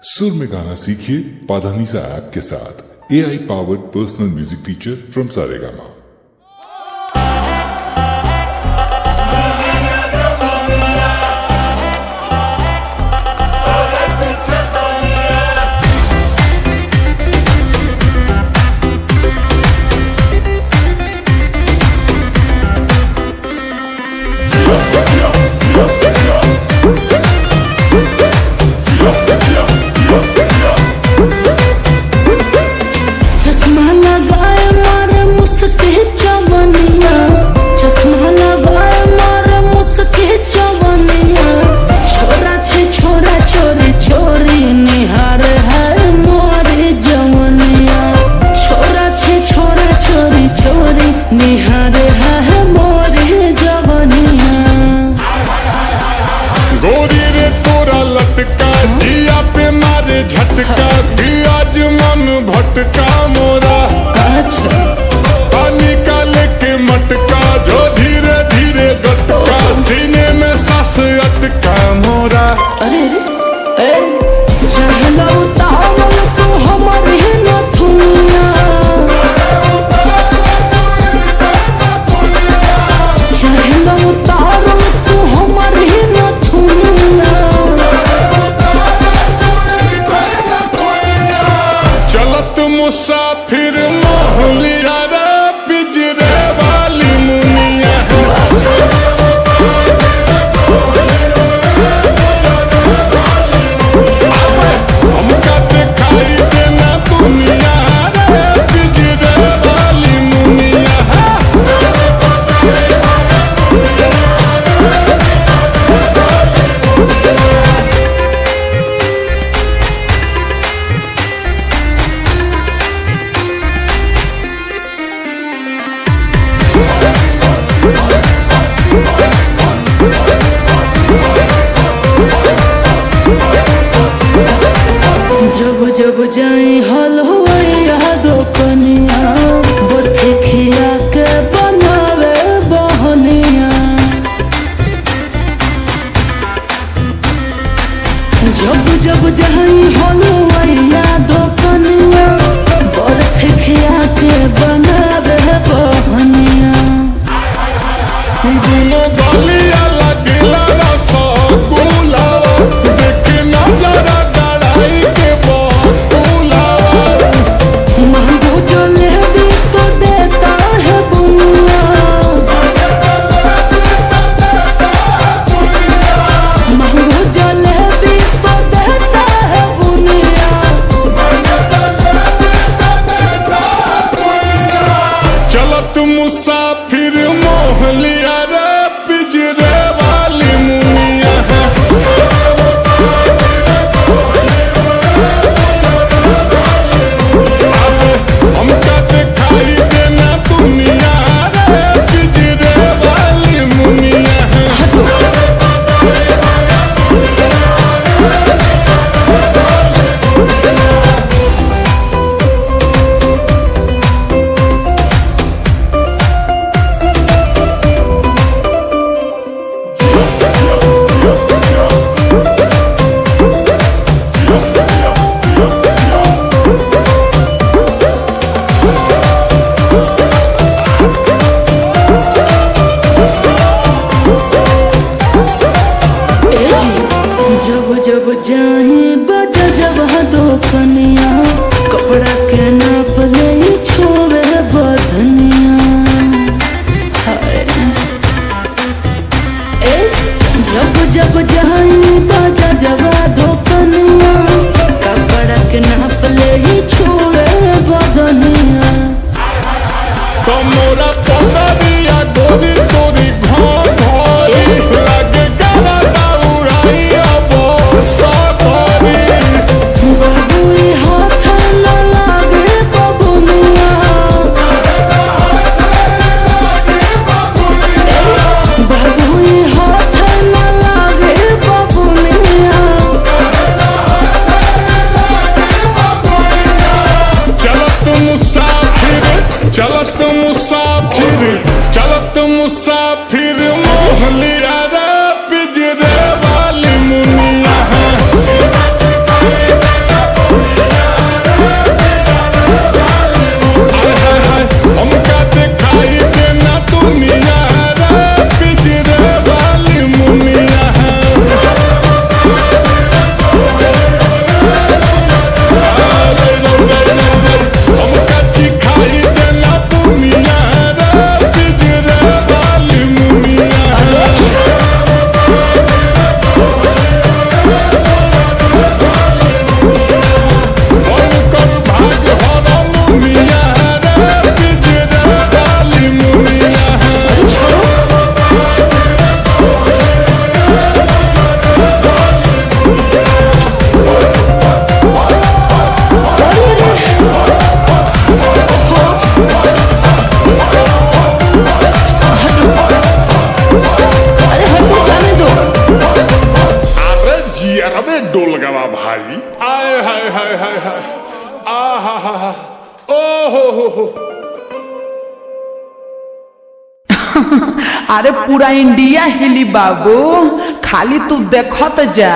सुर में गाना सीखिए पाधानीसा ऐप के साथ। AI powered personal music teacher from Saregama। निहार है मोरे जवनिया। गोरी रे तोरा लटका जिया पे मारे झटका कि आज मन भटका मोरा। अच्छा पानी का लेके मटका जो धीरे धीरे गटका सीने में सांस अटका मोरा। अरे रे चहला उतावल तू हमारे नथुनिया। चहला उतावल तू हमारे नथुनिया। चलत मुसाफिर मोहलिया रे पिंजरे वाली मुनिया। हमका दिखाई देना दुनिया रे पिंजरे वाली मुनिया। जब जब जाए हलवाइया दोकनिया बरखे खिया के बनावे बहनिया। जब जब जाए हलवाइया दोकनिया बरखे खिया के बनावे बहनिया। दोनों गलिया लगेला रसगुल्ला देखे नजरा गड़ाई के बतुलावा। महंगो जलेबी तो देता है बुनिया। महंगो जलेबी तो देता है बुनिया। चलत मुसाफिर मोहलिया रे पिंजरे वाली मुनिया। हमका दिखाई देना दुनिया रे पिंजरे वाली मुनिया। जब जब जाए बजा जब दोकनिया कपड़ा के नाप ले छोड़े बधनिया। जब जब जाए बजा जब दोकनिया कपड़ा के नाप ले छोड़े बधनिया। तो मोरा पतरिया गोरी तोरी घोरी लगे गला दाउराई अब सागरी। बाबुई हाथ न लागे आए हाय हाय हाय हाय आ हा हा हा ओ हो अरे पूरा इंडिया हिली बाबू, खाली तू देखत जा।